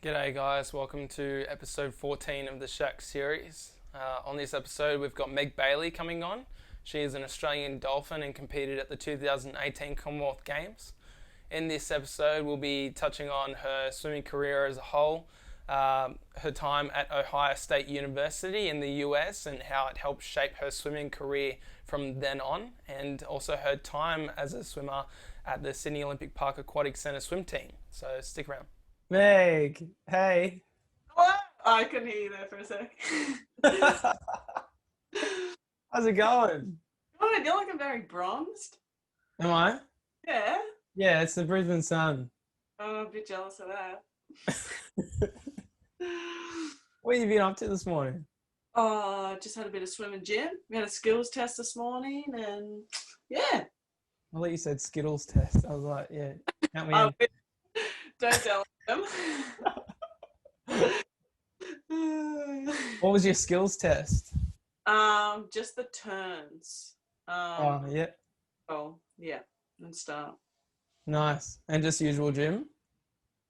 G'day guys, welcome to episode 14 of the Shack series. On this episode we've got Meg Bailey coming on. She is an Australian Dolphin and competed at the 2018 Commonwealth Games. In this episode we'll be touching on her swimming career as a whole, her time at Ohio State University in the US and how it helped shape her swimming career from then on, and also her time as a swimmer at the Sydney Olympic Park Aquatic Centre swim team. So stick around. Meg, hey. What? Oh, I couldn't hear you there for a sec. How's it going? Oh, I feel like I'm very bronzed. Am I? Yeah. Yeah, it's the Brisbane sun. Oh, I'm a bit jealous of that. What have you been up to this morning? Oh, just had a bit of swim and gym. We had a skills test this morning and yeah. I thought you said Skittles test. I was like, yeah, count me in. Don't tell them. What was your skills test? Just the turns. Yeah. Oh, yeah. And start. Nice. And just usual gym?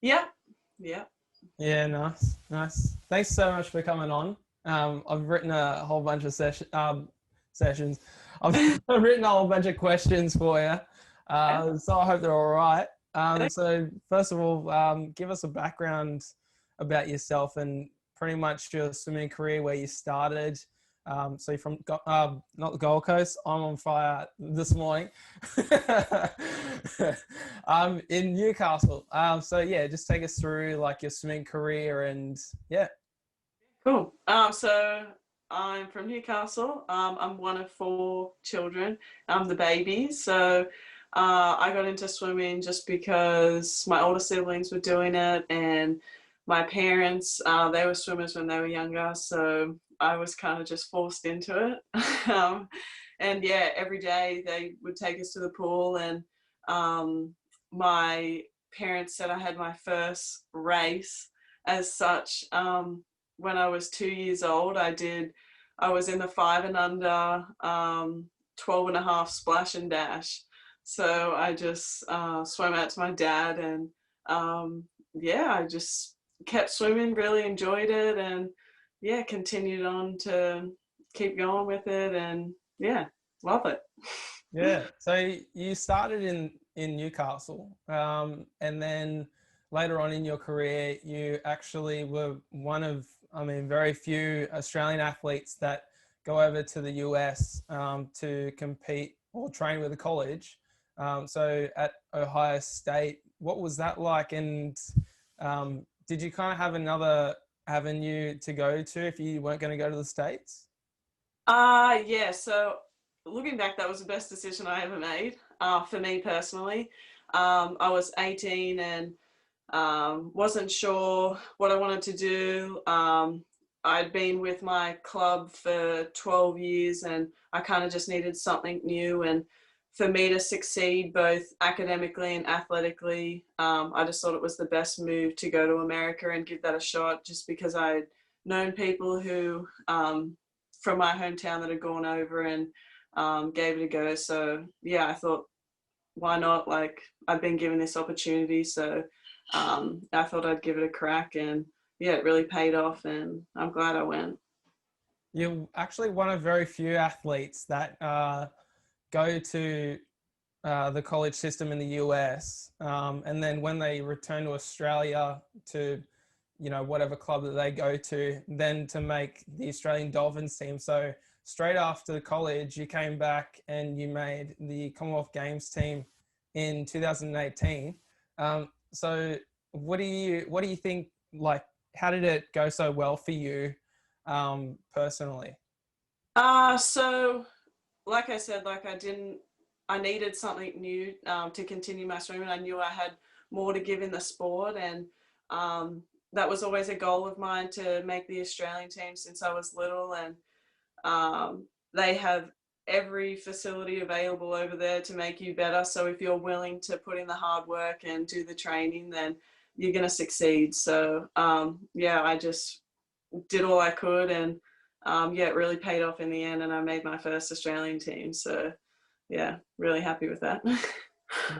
Yep. Yep. Yeah, nice. Nice. Thanks so much for coming on. I've written a whole bunch of sessions. I've written a whole bunch of questions for you. So I hope they're all right. So first of all, give us a background about yourself and pretty much your swimming career, where you started. So you're from, not the Gold Coast. I'm on fire this morning. In Newcastle. So yeah, just take us through like your swimming career and yeah. Cool. So I'm from Newcastle. I'm one of 4 children. I'm the baby. So I got into swimming just because my older siblings were doing it, and my parents, they were swimmers when they were younger. So I was kind of just forced into it. And yeah, every day they would take us to the pool, and my parents said I had my first race as such when I was 2 years old. I was in the 5 and under 12 and a half splash and dash. So I just swam out to my dad, and yeah, I just kept swimming, really enjoyed it, and yeah, continued on to keep going with it, and yeah, love it. Yeah. So you started in Newcastle, and then later on in your career, you actually were one of, very few Australian athletes that go over to the US to compete or train with a college. So at Ohio State, what was that like? And did you kind of have another avenue to go to if you weren't going to go to the States? Yeah, so looking back, that was the best decision I ever made for me personally. I was 18 and wasn't sure what I wanted to do. I'd been with my club for 12 years and I kind of just needed something new. And for me to succeed both academically and athletically, I just thought it was the best move to go to America and give that a shot, just because I'd known people who from my hometown that had gone over and gave it a go. So yeah, I thought, why not? Like, I've been given this opportunity, so I thought I'd give it a crack, and yeah, it really paid off, and I'm glad I went. You're actually one of very few athletes that go to the college system in the US, and then when they return to Australia to, whatever club that they go to, then to make the Australian Dolphins team. So straight after college, you came back and you made the Commonwealth Games team in 2018. So what do you think, like, how did it go so well for you personally? So like I said, I needed something new to continue my swimming. I knew I had more to give in the sport, and that was always a goal of mine, to make the Australian team since I was little. And they have every facility available over there to make you better. So if you're willing to put in the hard work and do the training, then you're going to succeed. So yeah, I just did all I could, and yeah, it really paid off in the end, and I made my first Australian team. So yeah, really happy with that.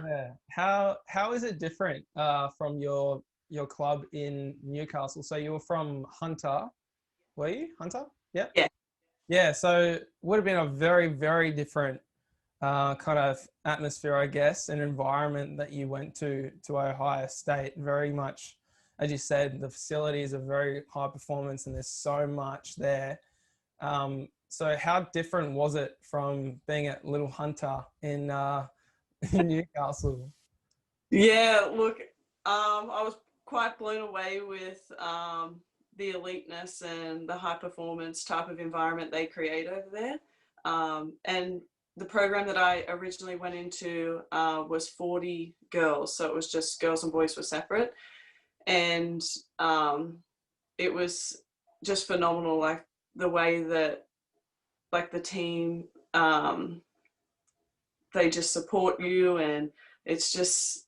Yeah. How is it different from your your club in Newcastle. So you were from Hunter, were you? Hunter? Yeah. Yeah. Yeah. So would have been a very, very different kind of atmosphere, I guess, and environment that you went to Ohio State. Very much, as you said, the facilities are very high performance, and there's so much there. So how different was it from being at Little Hunter in in Newcastle? Yeah, look, I was quite blown away with the eliteness and the high performance type of environment they create over there. And the program that I originally went into was 40 girls, so it was just girls and boys were separate, and it was just phenomenal. Like the way that, like the team, they just support you, and it's just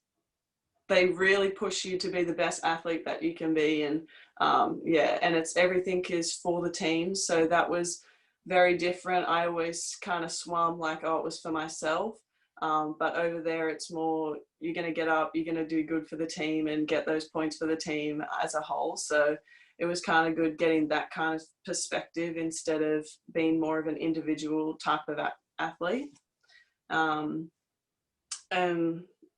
they really push you to be the best athlete that you can be. And yeah, and it's everything is for the team. So that was very different. I always kind of swum like, oh, it was for myself. But over there, it's more, you're going to get up, you're going to do good for the team and get those points for the team as a whole. So it was kind of good getting that kind of perspective instead of being more of an individual type of athlete. And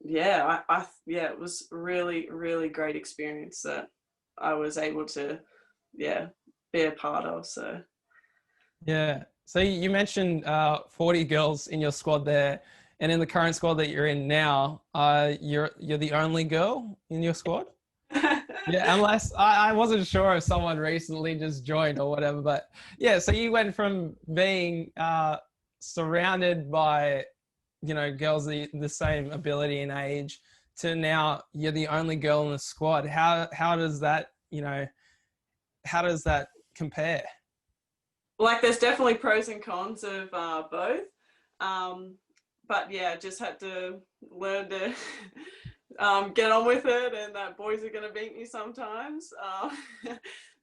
yeah, yeah, it was really, really great experience that I was able to, yeah, be a part of. So Yeah. So you mentioned 40 girls in your squad there, and in the current squad that you're in now, you're the only girl in your squad. Yeah, unless I wasn't sure if someone recently just joined or whatever, but yeah. So you went from being surrounded by, you know, girls the same ability and age to now you're the only girl in the squad. How does that, you know, how does that compare? like there's definitely pros and cons of both. But yeah, just had to learn to get on with it, and that boys are going to beat me sometimes.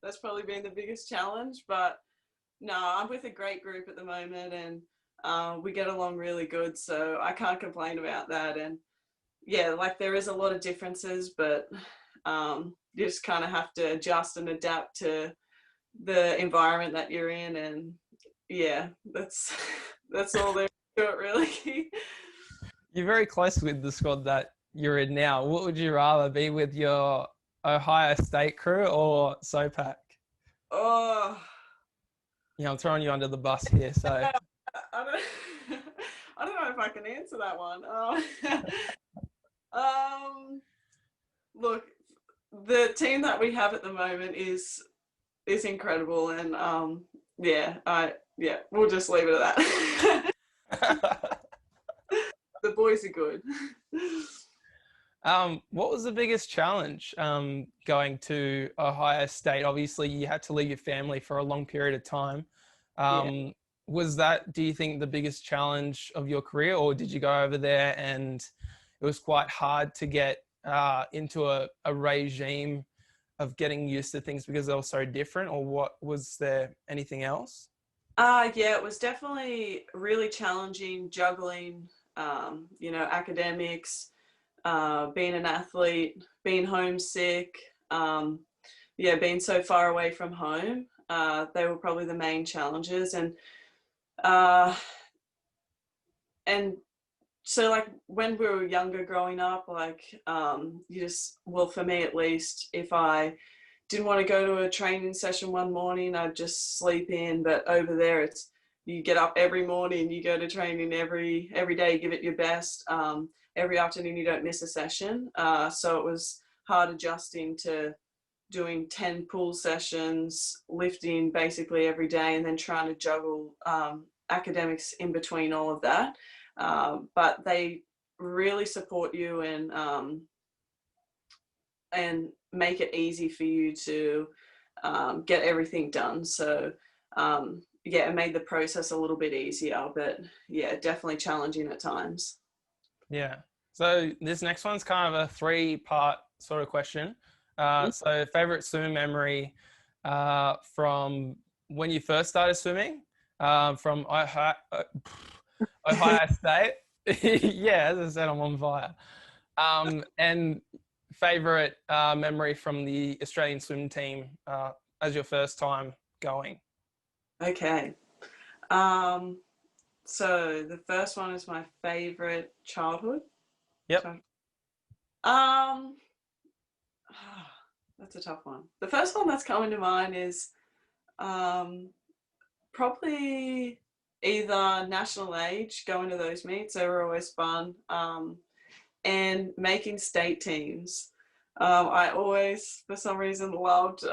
That's probably been the biggest challenge. But no, I'm with a great group at the moment, and we get along really good. So I can't complain about that. And yeah, like there is a lot of differences, but you just kind of have to adjust and adapt to the environment that you're in. And yeah, that's all there is to it, really. You're very close with the squad that you're in now. What would you rather be with, your Ohio State crew or SOPAC? Oh, Yeah, I'm throwing you under the bus here. So I don't, I don't know if I can answer that one. Look, the team that we have at the moment is incredible, and yeah, we'll just leave it at that. The boys are good. what was the biggest challenge going to Ohio State? Obviously, you had to leave your family for a long period of time. Yeah. Was that, do you think, the biggest challenge of your career, or did you go over there and it was quite hard to get into a regime of getting used to things because they were so different, or what, was there anything else? Yeah, it was definitely really challenging juggling, academics, being an athlete, being homesick, being so far away from home. They were probably the main challenges. Uh, and so like when we were younger growing up, like well, for me at least, if I didn't want to go to a training session one morning, I'd just sleep in. But over there, it's you get up every morning, you go to training every day, give it your best. Every afternoon, you don't miss a session. So it was hard adjusting to doing 10 pool sessions, lifting basically every day, and then trying to juggle academics in between all of that. But they really support you and make it easy for you to get everything done. So it made the process a little bit easier, but yeah, definitely challenging at times. Yeah. So this next one's kind of a 3-part sort of question. So favorite swimming memory from when you first started swimming, from Ohio State. Yeah, as I said, I'm on fire. And favorite memory from the Australian swim team as your first time going? Okay. So the first one is my favorite childhood. Yep. Um, that's a tough one. The first one that's coming to mind is probably either national age, going to those meets, they were always fun, and making state teams. I always, for some reason, loved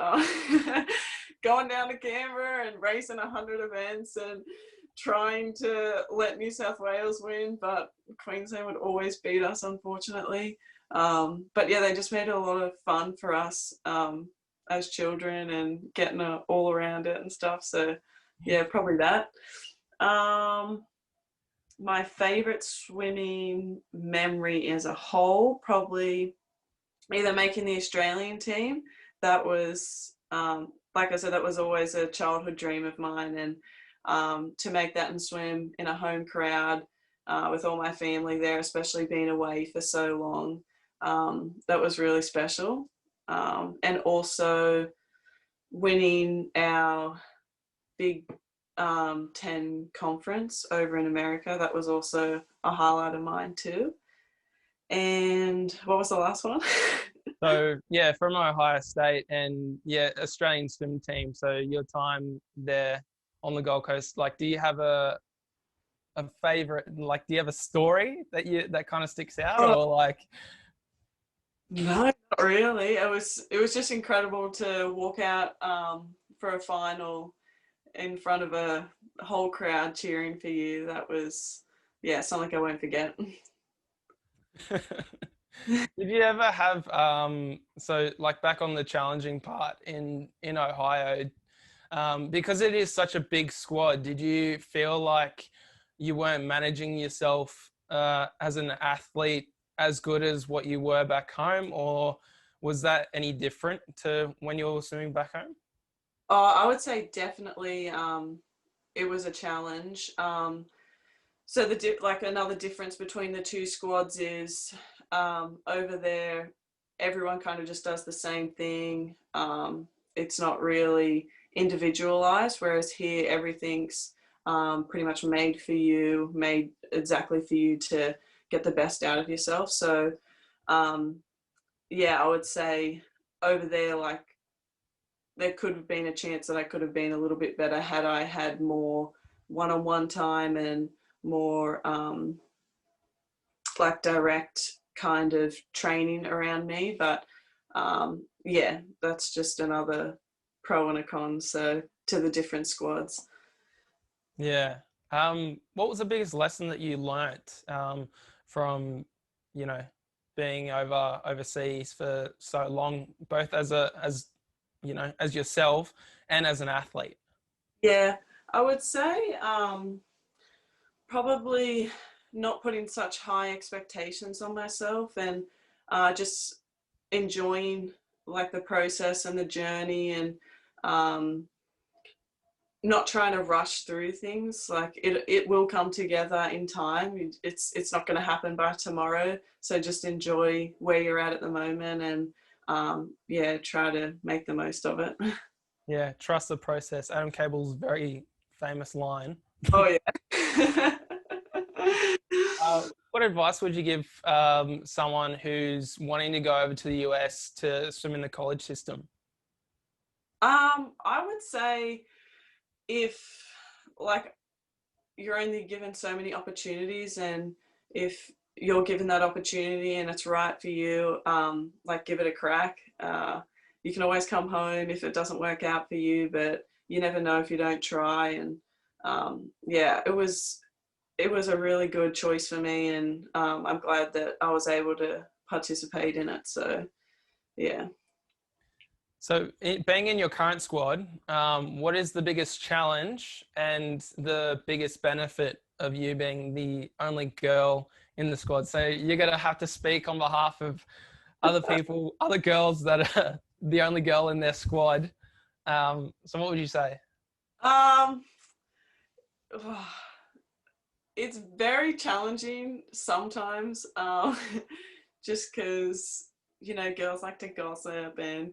going down to Canberra and racing 100 events and trying to let New South Wales win, but Queensland would always beat us, unfortunately. But yeah, they just made it a lot of fun for us as children and getting all around it and stuff. So yeah, probably that. My favorite swimming memory as a whole, probably either making the Australian team. That was, like I said, that was always a childhood dream of mine. And to make that and swim in a home crowd with all my family there, especially being away for so long, that was really special. And also winning our Big 10 conference over in America, that was also a highlight of mine too. And what was the last one? So yeah, from Ohio State and yeah, Australian swim team. So your time there on the Gold Coast, like, do you have a favorite? Like, do you have a story that kind of sticks out, or like? No, not really. It was just incredible to walk out for a final in front of a whole crowd cheering for you. That was, yeah, something I won't forget. Did you ever have so like back on the challenging part in Ohio, because it is such a big squad, did you feel like you weren't managing yourself as an athlete as good as what you were back home, or was that any different to when you were swimming back home? I would say definitely it was a challenge. So like another difference between the two squads is over there, everyone kind of just does the same thing. It's not really individualized, whereas here everything's pretty much made for you, made exactly for you to get the best out of yourself. So yeah, I would say over there, like, there could have been a chance that I could have been a little bit better had I had more one-on-one time and more like direct kind of training around me. But yeah, that's just another pro and a con, so to the different squads. Yeah. What was the biggest lesson that you learnt from, you know, being overseas for so long, both as as yourself and as an athlete? Yeah, I would say probably not putting such high expectations on myself, and just enjoying like the process and the journey, and not trying to rush through things. Like it will come together in time. It's not going to happen by tomorrow. So just enjoy where you're at the moment, and yeah, try to make the most of it. Yeah, trust the process. Adam Cable's very famous line. Oh yeah. What advice would you give someone who's wanting to go over to the US to swim in the college system? I would say, if like, you're only given so many opportunities, and if you're given that opportunity and it's right for you, like, give it a crack. You can always come home if it doesn't work out for you, but you never know if you don't try. And yeah, it was a really good choice for me, and I'm glad that I was able to participate in it. So yeah. So, being in your current squad, what is the biggest challenge and the biggest benefit of you being the only girl in the squad? So, you're going to have to speak on behalf of other people, other girls that are the only girl in their squad. So, what would you say? Um, it's very challenging sometimes, just because girls like to gossip and,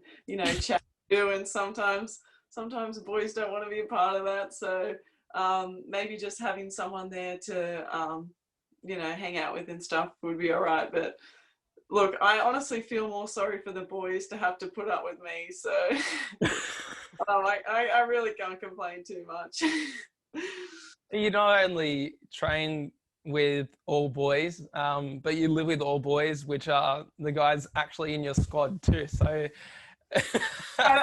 chat too, and sometimes boys don't want to be a part of that. So maybe just having someone there to, hang out with and stuff would be all right. But look, I honestly feel more sorry for the boys to have to put up with me. So I really can't complain too much. You not only train with all boys, but you live with all boys, which are the guys actually in your squad too. So, so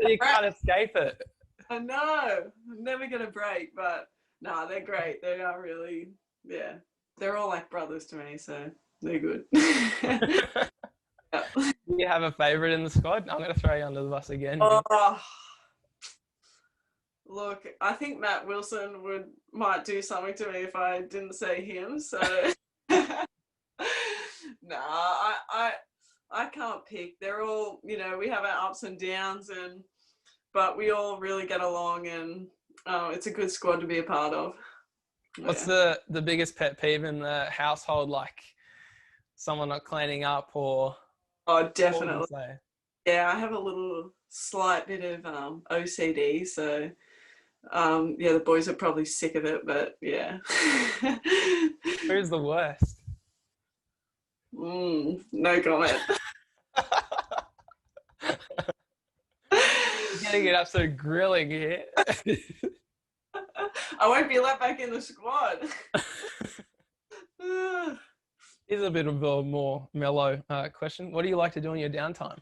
you can't escape it. I know. I'm never going to break, but no, they're great. They are really, yeah. They're all like brothers to me, so they're good. Yeah. Do you have a favourite in the squad? I'm going to throw you under the bus again. Oh, look, I think Matt Wilson might do something to me if I didn't say him. So, I can't pick. They're all, we have our ups and downs, but we all really get along, and it's a good squad to be a part of. What's the biggest pet peeve in the household? Like someone not cleaning up, or? Oh, definitely. Yeah, I have a little slight bit of OCD, so the boys are probably sick of it, but yeah. Who's the worst? No comment. You're getting an absolute grilling here. I won't be let back in the squad. Here's a bit of a more mellow question. What do you like to do in your downtime?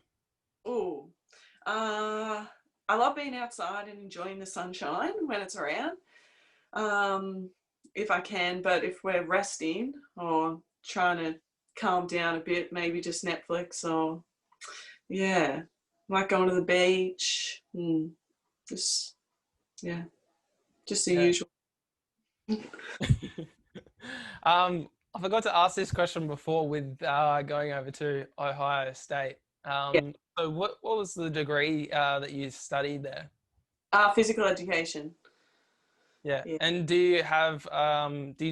I love being outside and enjoying the sunshine when it's around, if I can. But if we're resting or trying to calm down a bit, maybe just Netflix, or like going to the beach. Just the usual. I forgot to ask this question before with going over to Ohio State. So what was the degree that you studied there? Physical education. Yeah. And do you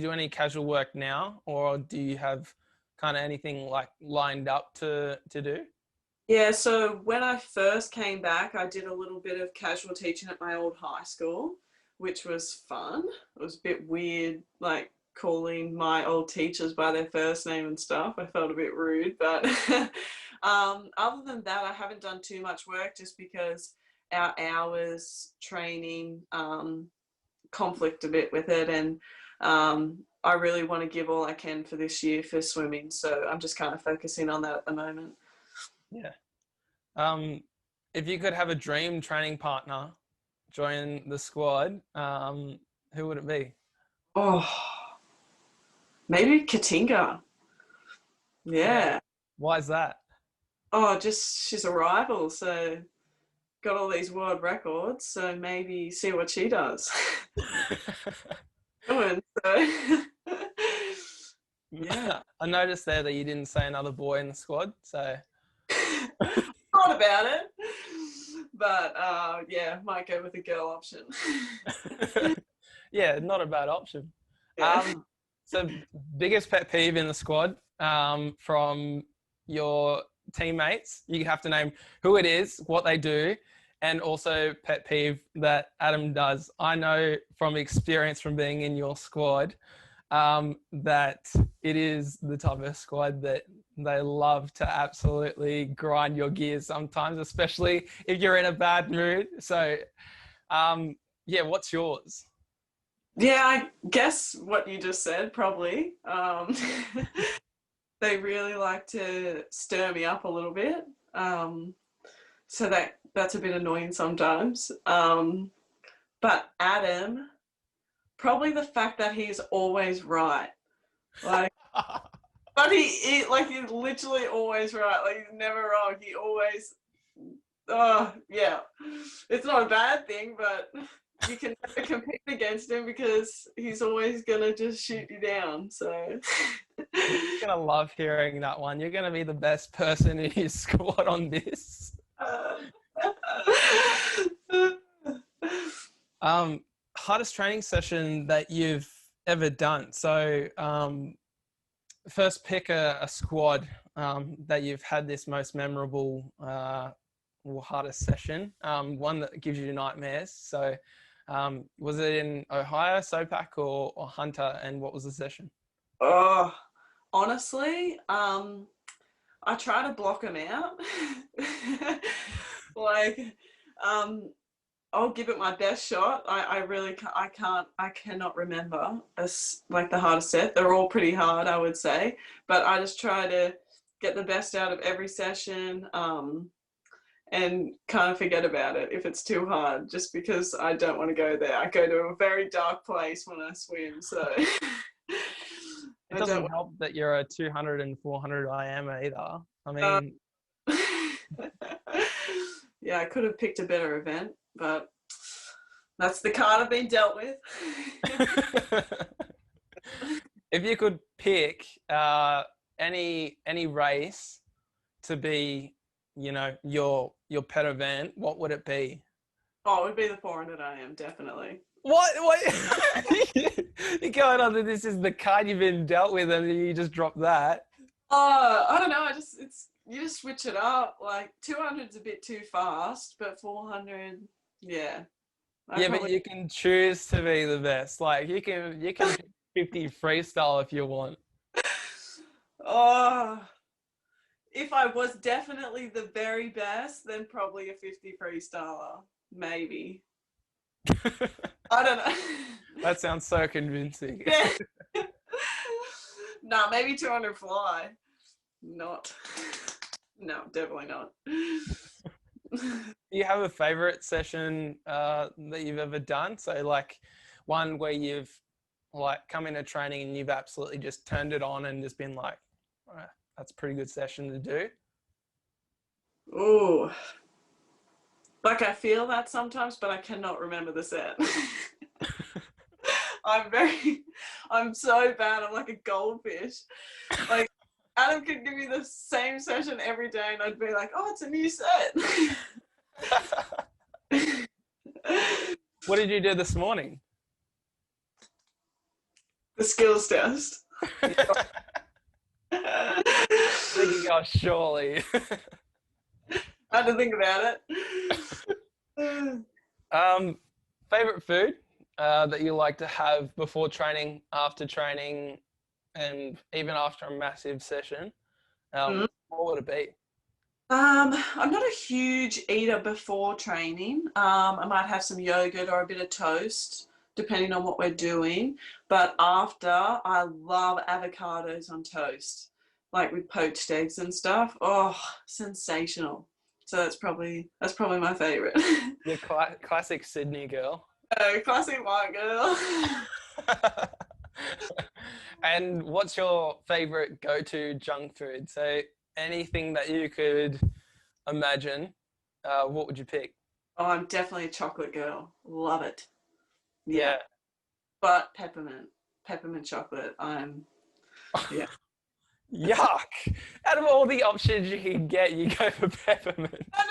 do any casual work now, or do you have kind of anything like lined up to do? Yeah, so when I first came back, I did a little bit of casual teaching at my old high school, which was fun. It was a bit weird, like calling my old teachers by their first name and stuff. I felt a bit rude, but other than that, I haven't done too much work, just because our hours training conflict a bit with it, and I really want to give all I can for this year for swimming, so I'm just kind of focusing on that at the moment. Yeah. If you could have a dream training partner join the squad, who would it be? Oh, maybe Katinga. Yeah. Why is that? Oh, just she's a rival, so got all these world records, so maybe see what she does. Doing so. Yeah. I noticed there that you didn't say another boy in the squad, so Thought about it, but might go with the girl option. Yeah, not a bad option. Yeah. So biggest pet peeve in the squad from your teammates, you have to name who it is, what they do, and also pet peeve that Adam does. I know from experience from being in your squad that it is the type of squad that they love to absolutely grind your gears sometimes, especially if you're in a bad mood. So what's yours? Yeah, I guess what you just said, probably. They really like to stir me up a little bit. So that's a bit annoying sometimes. But Adam, probably the fact that he's always right. Like, but he's literally always right. Like, he's never wrong. He always, it's not a bad thing, but you can never compete against him because he's always gonna just shoot you down. So you're gonna love hearing that one. You're gonna be the best person in his squad on this. Hardest training session that you've ever done. So first pick a squad that you've had this most memorable or hardest session, one that gives you nightmares. So was it in Ohio, SOPAC or Hunter, and what was the session? Oh, honestly, I try to block them out. Like, I'll give it my best shot. I really I cannot remember like the hardest set. They're all pretty hard, I would say, but I just try to get the best out of every session, and kind of forget about it if it's too hard, just because I don't want to go there. I go to a very dark place when I swim, so. It doesn't help that you're a 200 and 400 IM either. I mean, yeah, I could have picked a better event, but that's the card I've been dealt with. If you could pick any race to be, you know, your pet event, what would it be? Oh, it would be the 400 IM, definitely. What? You're going on that this is the card you've been dealt with and you just drop that? I don't know. You just switch it up. Like 200's a bit too fast, but 400, yeah. But you can choose to be the best. Like you can 50 freestyle if you want. Oh, if I was definitely the very best, then probably a 50 freestyler, maybe. I don't know. That sounds so convincing. Yeah. Nah, maybe 200 fly. Not. No, definitely not. Do you have a favorite session that you've ever done? So like one where you've like come into training and you've absolutely just turned it on and just been like, that's a pretty good session to do. Oh, like I feel that sometimes, but I cannot remember the set. I'm so bad. I'm like a goldfish. Like Adam could give me the same session every day and I'd be like, oh, it's a new set. What did you do this morning? The skills test. Thinking, oh, surely. I had to think about it. Favorite food that you like to have before training, after training, and even after a massive session? What would it be? I'm not a huge eater before training. I might have some yogurt or a bit of toast, depending on what we're doing. But after, I love avocados on toast, like with poached eggs and stuff. Oh, sensational. So that's probably my favorite. Your classic Sydney girl. Oh, classic white girl. And what's your favorite go-to junk food? So anything that you could imagine, what would you pick? Oh, I'm definitely a chocolate girl. Love it. Yeah. But peppermint chocolate. Yeah. Yuck! Out of all the options you can get, you go for peppermint. No,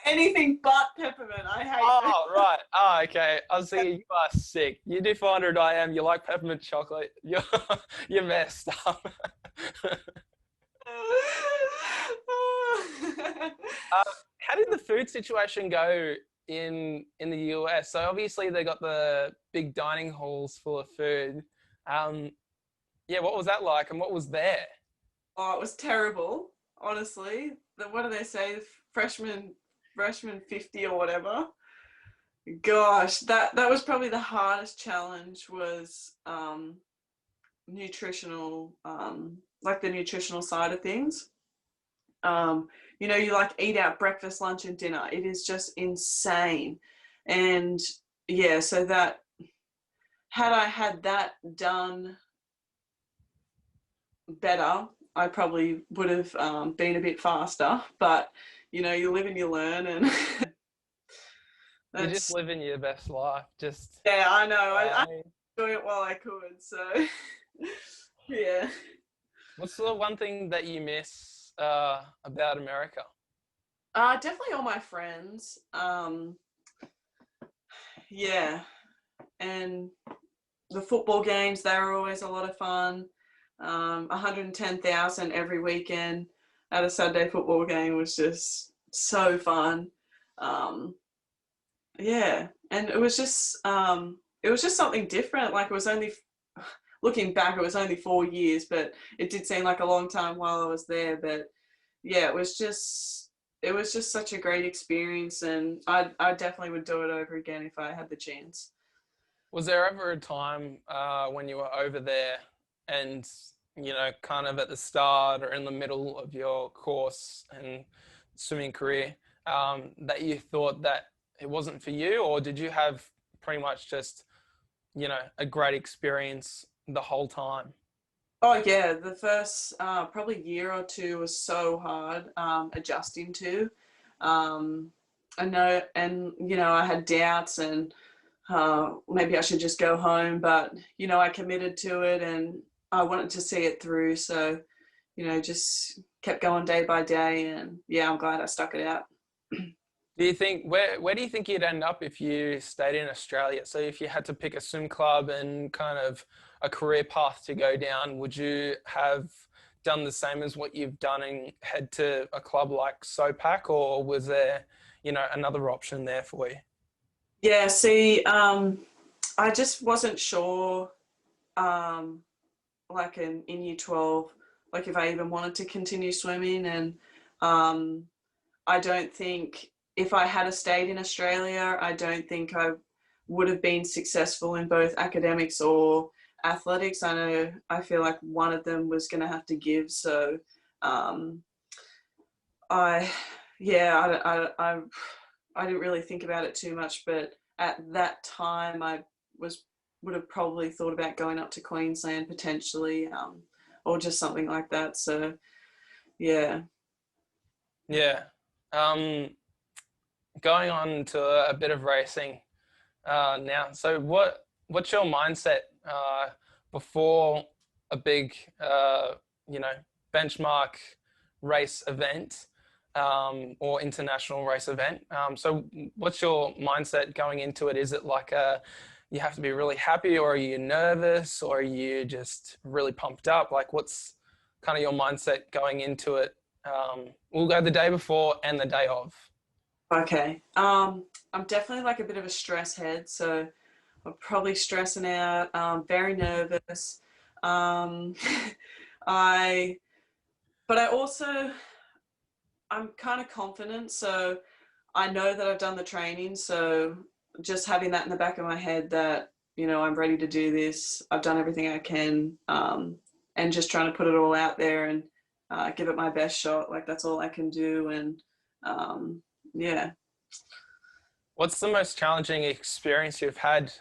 anything but peppermint. I hate it. Oh, right. Oh, okay. I was thinking you are sick. You do 400 IM, you like peppermint chocolate. You're messed up. How did the food situation go in the US? So obviously they got the big dining halls full of food. What was that like and what was there? Oh, it was terrible, honestly. What do they say? Freshman 50 or whatever. Gosh, that was probably the hardest challenge was nutritional, like the nutritional side of things. You like eat out breakfast, lunch and dinner. It is just insane. And yeah, so that had I had that done better, I probably would have been a bit faster, but you live and you learn, and you're just living your best life. Yeah, I know. I enjoy it while I could. So yeah. What's the one thing that you miss about America? Definitely all my friends. Yeah, and the football games, they were always a lot of fun. 110,000 every weekend. at a Saturday football game was just so fun. Yeah, and it was just something different. Like, it was only, looking back, it was only 4 years, but it did seem like a long time while I was there. But yeah, it was just such a great experience, and I definitely would do it over again if I had the chance. Was there ever a time when you were over there and, kind of at the start or in the middle of your course and swimming career, that you thought that it wasn't for you, or did you have pretty much just, a great experience the whole time? Oh yeah, the first probably year or two was so hard adjusting to. Um, I know, and I had doubts, and maybe I should just go home, but I committed to it, and I wanted to see it through. So just kept going day by day, and yeah, I'm glad I stuck it out. Do you think where do you think you'd end up if you stayed in Australia? So if you had to pick a swim club and kind of a career path to go down, would you have done the same as what you've done and head to a club like SOPAC, or was there, another option there for you? Yeah, see, I just wasn't sure, um, like in year 12, like if I even wanted to continue swimming. And um, I don't think if I had stayed in Australia, I don't think I would have been successful in both academics or athletics. I feel like one of them was going to have to give. So um, I, yeah, I didn't really think about it too much, but at that time I was would have probably thought about going up to Queensland potentially, or just something like that. So yeah. Yeah. Um, Going on to a bit of racing now. So what's your mindset before a big you know benchmark race event or international race event? So what's your mindset going into it? Is it like you have to be really happy, or are you nervous, or are you just really pumped up? Like, what's kind of your mindset going into it? We'll go the day before and the day of. Okay. I'm definitely like a bit of a stress head, so I'm probably stressing out, very nervous. Um, I, but I also, I'm kind of confident, so I know that I've done the training. So just having that in the back of my head that, I'm ready to do this, I've done everything I can, and just trying to put it all out there and give it my best shot. Like, that's all I can do. And yeah. What's the most challenging experience you've had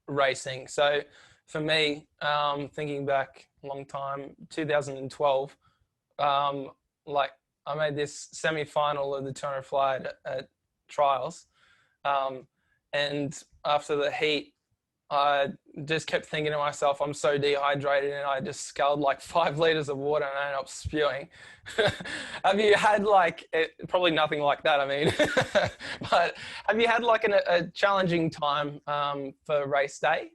racing? So for me, thinking back a long time, 2012, um, like I made this semi-final of the 200 fly at trials, um, and after the heat, I just kept thinking to myself, I'm so dehydrated, and I just sculled like 5 liters of water and I ended up spewing. Have you had like, probably nothing like that, I mean, but have you had like a challenging time for race day?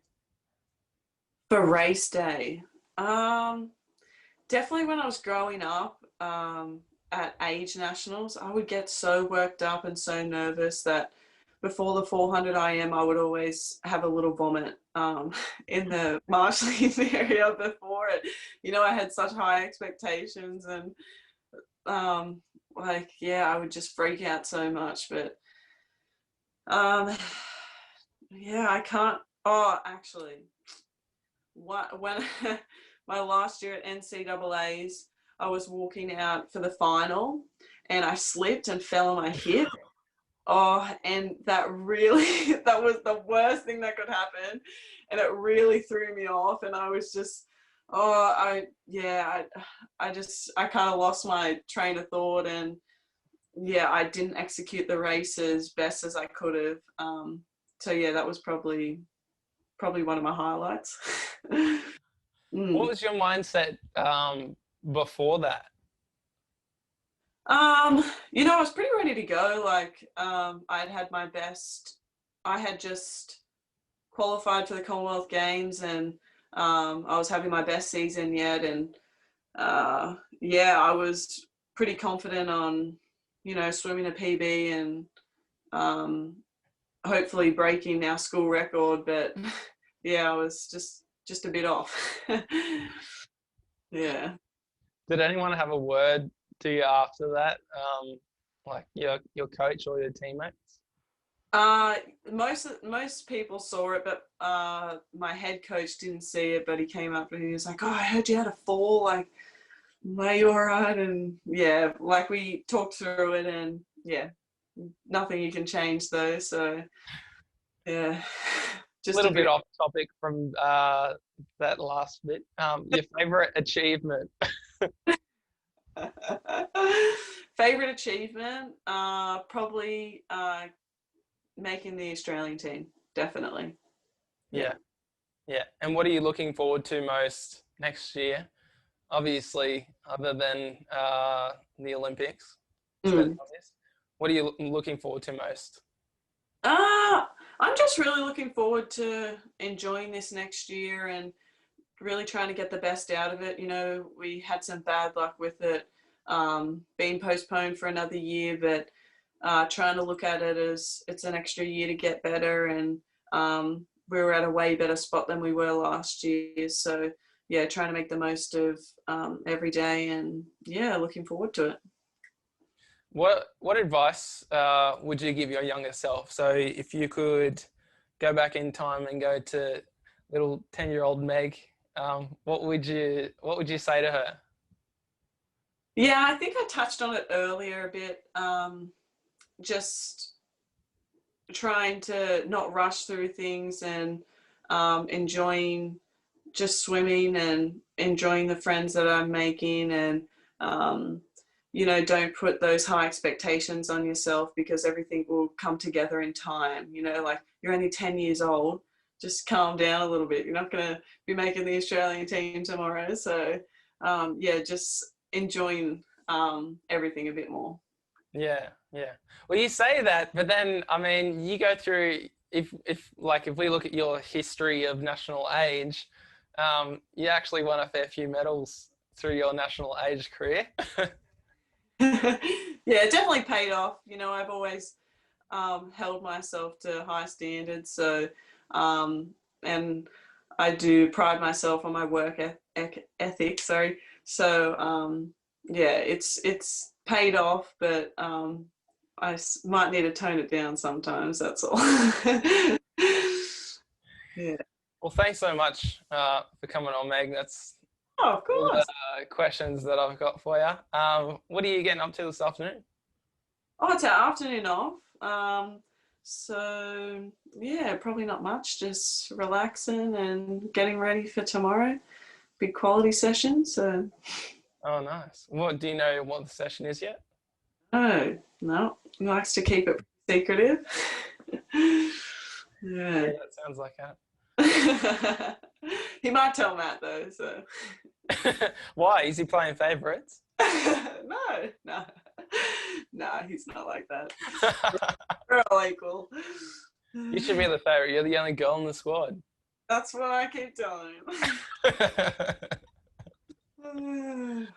For race day, um, definitely when I was growing up, at age nationals, I would get so worked up and so nervous that before the 400 IM, I would always have a little vomit in the marshalling area before it. I had such high expectations, and like, yeah, I would just freak out so much. But um, yeah, I can't. Oh, actually, when my last year at NCAA's, I was walking out for the final, and I slipped and fell on my hip. Oh, and that really, that was the worst thing that could happen. And it really threw me off. And I was just, oh, yeah, I kind of lost my train of thought. And yeah, I didn't execute the race as best as I could have. So yeah, that was probably one of my highlights. What Mm. was your mindset before that? I was pretty ready to go. Like, I'd had my best. I had just qualified for the Commonwealth Games, and I was having my best season yet. And yeah, I was. pretty confident on, swimming a PB and hopefully breaking our school record. But yeah, I was just a bit off. Yeah. Did anyone have a word to you after that? Like your coach or your teammates? Most people saw it, but my head coach didn't see it. But he came up and he was like, "Oh, I heard you had a fall. Like, are you all right?" And yeah, like we talked through it, and yeah, nothing you can change though. So yeah, A little bit off topic from that last bit. Your favorite achievement? Favorite achievement? Probably making the Australian team. Definitely. Yeah. And what are you looking forward to most next year? Obviously, other than the Olympics. What are you looking forward to most? I'm just really looking forward to enjoying this next year and really trying to get the best out of it. We had some bad luck with it being postponed for another year, but trying to look at it as it's an extra year to get better, and we were at a way better spot than we were last year. So yeah, trying to make the most of every day, and yeah, looking forward to it. What advice would you give your younger self? So if you could go back in time and go to little 10-year-old Meg, what would you say to her? Yeah, I think I touched on it earlier a bit. Just trying to not rush through things and enjoying just swimming and enjoying the friends that I'm making, and don't put those high expectations on yourself, because everything will come together in time. Like, you're only 10 years old, just calm down a little bit. You're not going to be making the Australian team tomorrow. So just enjoying everything a bit more. Yeah. Well, you say that, but then, I mean, you go through, if we look at your history of national age, you actually won a fair few medals through your national age career. Yeah, it definitely paid off. I've always held myself to high standards. So, and I do pride myself on my work ethic. Sorry. So, it's paid off, but I might need to tone it down sometimes. That's all. Yeah. Well, thanks so much for coming on, Meg. That's Oh, of all course. the questions that I've got for you. What are you getting up to this afternoon? Oh, it's our afternoon off. So yeah, probably not much. Just relaxing and getting ready for tomorrow. Big quality session. So. Oh, nice. What do you know what the session is yet? Oh no, he likes to keep it secretive. Yeah. Yeah, that sounds like that. He might tell Matt though. So. Why? Is he playing favourites? No, he's not like that. We're all equal. You should be the favourite. You're the only girl in the squad. That's what I keep telling him.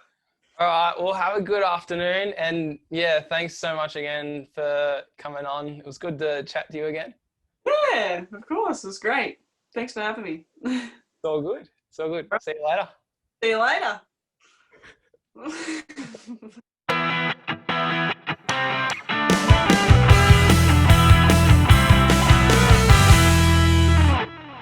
All right. Well, have a good afternoon. And yeah, thanks so much again for coming on. It was good to chat to you again. Yeah, of course. It was great. Thanks for having me. It's all good. See you later. See you later.